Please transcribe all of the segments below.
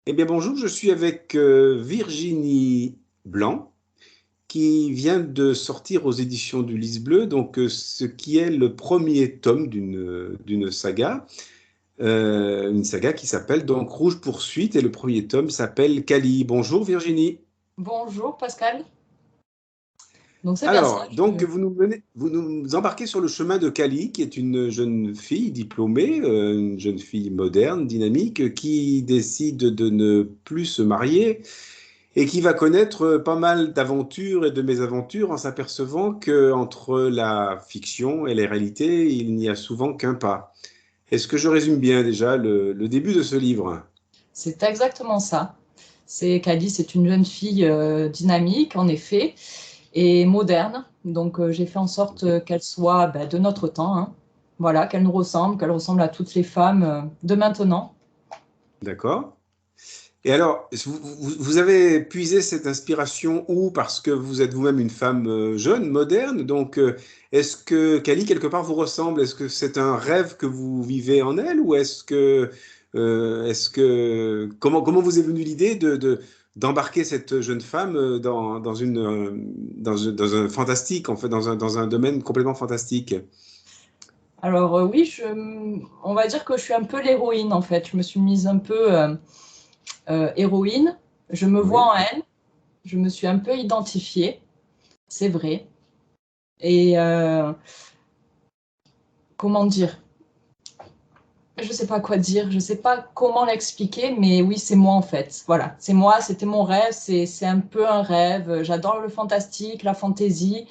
Eh bien bonjour, je suis avec Virginie Blanc qui vient de sortir aux éditions du Lys Bleu, donc ce qui est le premier tome d'une saga, une saga qui s'appelle donc Rouge Poursuite et le premier tome s'appelle Kali. Bonjour Virginie. Bonjour Pascal. Donc c'est bien ça. Alors, donc vous nous embarquez sur le chemin de Kali, qui est une jeune fille diplômée, une jeune fille moderne, dynamique, qui décide de ne plus se marier et qui va connaître pas mal d'aventures et de mésaventures en s'apercevant qu'entre la fiction et la réalité, il n'y a souvent qu'un pas. Est-ce que je résume bien déjà le début de ce livre? C'est exactement ça. Kali, c'est une jeune fille dynamique, en effet, et moderne. Donc j'ai fait en sorte qu'elle soit de notre temps. Hein. Voilà, qu'elle nous ressemble, qu'elle ressemble à toutes les femmes de maintenant. D'accord. Et alors, vous avez puisé cette inspiration où? Parce que vous êtes vous-même une femme jeune, moderne. Donc, est-ce que Kali, quelque part, vous ressemble? Est-ce que c'est un rêve que vous vivez en elle? Ou comment vous est venue l'idée d'embarquer cette jeune femme dans un fantastique, en fait, dans un domaine complètement fantastique? Alors oui, on va dire que je suis un peu l'héroïne, en fait. Je me suis mise un peu héroïne. Je me vois en elle. Je me suis un peu identifiée. C'est vrai. Et comment dire? Je sais pas quoi dire, je sais pas comment l'expliquer, mais oui, c'est moi en fait. Voilà, c'est moi, c'était mon rêve, c'est un peu un rêve. J'adore le fantastique, la fantaisie,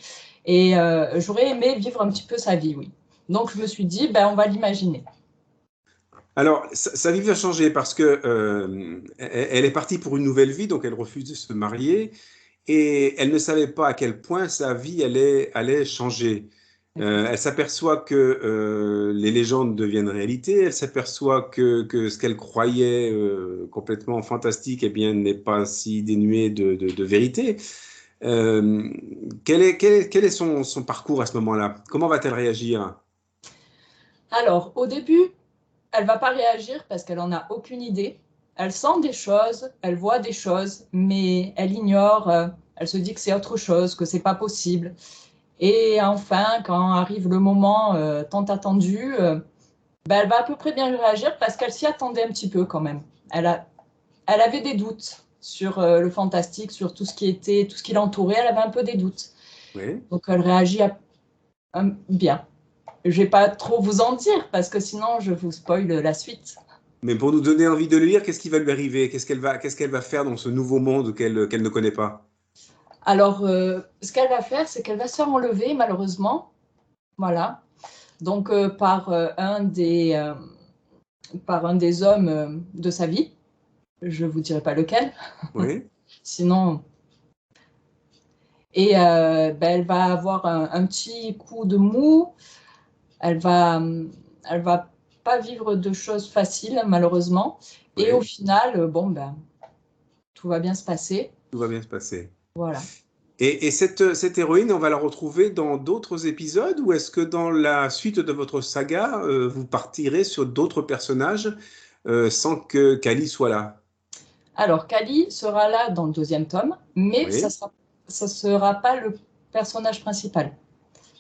et j'aurais aimé vivre un petit peu sa vie, oui. Donc je me suis dit, on va l'imaginer. Alors, sa vie va changer parce que elle est partie pour une nouvelle vie, donc elle refuse de se marier. Et elle ne savait pas à quel point sa vie allait changer. Elle s'aperçoit que les légendes deviennent réalité, elle s'aperçoit que ce qu'elle croyait complètement fantastique, eh bien, n'est pas si dénué de vérité. Euh, quel est son parcours à ce moment-là? Comment va-t-elle réagir? Alors, au début, elle va pas réagir parce qu'elle en a aucune idée. Elle sent des choses, elle voit des choses, mais elle ignore. Elle se dit que c'est autre chose, que c'est pas possible. Et enfin, quand arrive le moment tant attendu, elle va à peu près bien réagir parce qu'elle s'y attendait un petit peu quand même. Elle avait des doutes sur le fantastique, sur tout ce qui l'entourait. Elle avait un peu des doutes. Oui. Donc elle réagit bien. Je ne vais pas trop vous en dire parce que sinon je vous spoil la suite. Mais pour nous donner envie de le lire, qu'est-ce qui va lui arriver? Qu'est-ce qu'elle va faire dans ce nouveau monde qu'elle ne connaît pas? Alors, ce qu'elle va faire, c'est qu'elle va se faire enlever malheureusement. Voilà. Donc par un des hommes de sa vie. Je ne vous dirai pas lequel. Oui. Sinon. Et elle va avoir un petit coup de mou. Elle va pas vivre de choses faciles, malheureusement. Oui. Et au final, tout va bien se passer. Tout va bien se passer. Voilà. Et cette héroïne, on va la retrouver dans d'autres épisodes ou est-ce que dans la suite de votre saga, vous partirez sur d'autres personnages sans que Kali soit là? Alors, Kali sera là dans le deuxième tome, mais Oui. ça sera pas le personnage principal.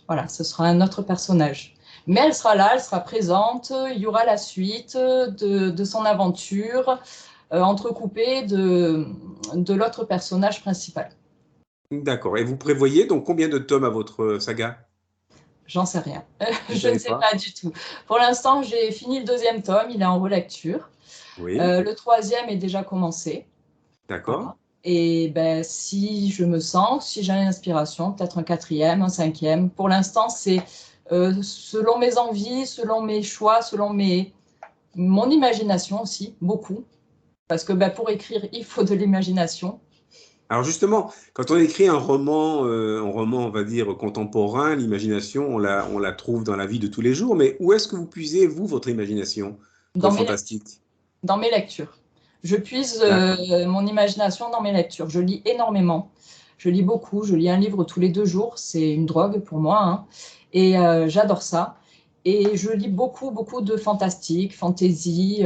Voilà, ce sera un autre personnage. Mais elle sera là, elle sera présente, il y aura la suite de son aventure, entrecoupée de l'autre personnage principal. D'accord. Et vous prévoyez donc combien de tomes à votre saga? J'en sais rien. Vous ne Je ne savez sais pas? pas du tout. Pour l'instant, j'ai fini le deuxième tome, il est en relecture. Oui. Le troisième est déjà commencé. D'accord. Voilà. Et si je me sens, si j'ai l'inspiration, peut-être un quatrième, un cinquième. Pour l'instant, c'est selon mes envies, selon mes choix, mon imagination aussi, beaucoup. Parce que pour écrire, il faut de l'imagination. Alors justement, quand on écrit un roman, on va dire contemporain, l'imagination, on la trouve dans la vie de tous les jours. Mais où est-ce que vous puisez, vous, votre imagination pour Dans le mes, fantastique? dans mes lectures. Je puise D'accord. mon imagination dans mes lectures. Je lis énormément. Je lis beaucoup. Je lis un livre tous les 2 jours. C'est une drogue pour moi, hein. Et j'adore ça. Et je lis beaucoup, beaucoup de fantastique, fantasy.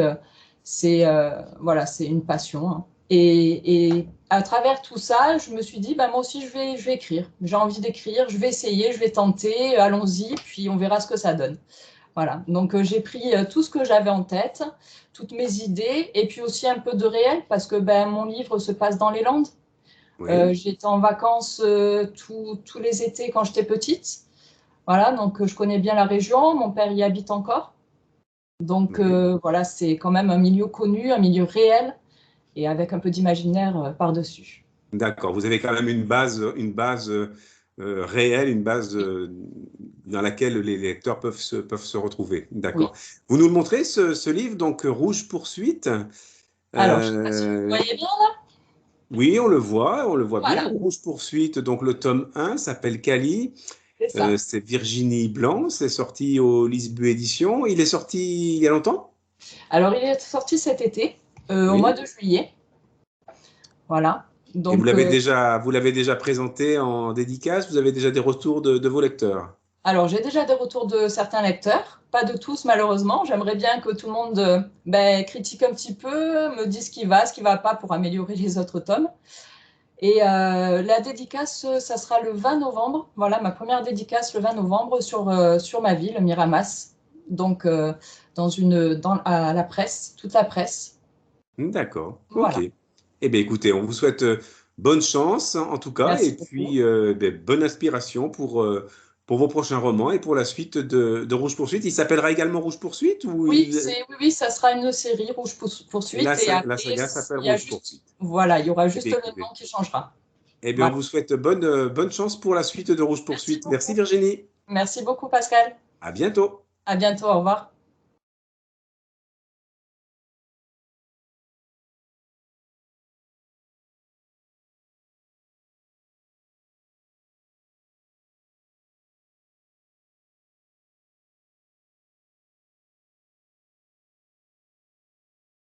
Voilà, c'est une passion, hein. Et à travers tout ça, je me suis dit, bah, moi aussi, je vais écrire. J'ai envie d'écrire. Je vais essayer, je vais tenter. Allons-y, puis on verra ce que ça donne. Voilà, donc j'ai pris tout ce que j'avais en tête, toutes mes idées, et puis aussi un peu de réel, parce que ben, mon livre se passe dans les Landes. Oui. J'étais en vacances tous les étés quand j'étais petite. Voilà, donc je connais bien la région, mon père y habite encore. Donc Oui. voilà, c'est quand même un milieu connu, un milieu réel, et avec un peu d'imaginaire par-dessus. D'accord. Vous avez quand même une base réelle, une base dans laquelle les lecteurs peuvent se retrouver. Oui. D'accord. Vous nous le montrez, ce livre, donc Rouge Poursuite. Alors, je ne sais pas si vous Euh, voyez bien là. oui, on le voit bien. Voilà, Rouge Poursuite, donc le tome 1 s'appelle Cali. c'est ça. C'est Virginie Blanc, c'est sorti au Lisbu Édition. Il est sorti il y a longtemps? Alors, il est sorti cet été, au mois Oui. de juillet. Voilà. Et Donc, vous l'avez déjà présenté en dédicace, vous avez déjà des retours de vos lecteurs. alors, j'ai déjà des retours de certains lecteurs, pas de tous malheureusement. J'aimerais bien que tout le monde ben, critique un petit peu, me dise ce qui va pas pour améliorer les autres tomes. Et la dédicace, ça sera le 20 novembre. Voilà, ma première dédicace le 20 novembre sur ma ville, Miramas. Donc, à la presse, toute la presse. D'accord, ok. Voilà. Eh bien, écoutez, on vous souhaite bonne chance en tout cas, et Merci beaucoup. puis ben, bonne inspiration pour vos prochains romans et pour la suite de Rouge Poursuite. Il s'appellera également Rouge Poursuite ou Oui, ça sera une série Rouge Poursuite. Et la après, saga s'appelle il y a Rouge juste, Poursuite? voilà, il y aura Eh juste bien, le nom écoutez. qui changera. Eh bien, on Voilà. vous souhaite bonne chance pour la suite de Rouge Merci Poursuite. Merci beaucoup. Virginie. Merci beaucoup, Pascal. À bientôt. À bientôt. Au revoir.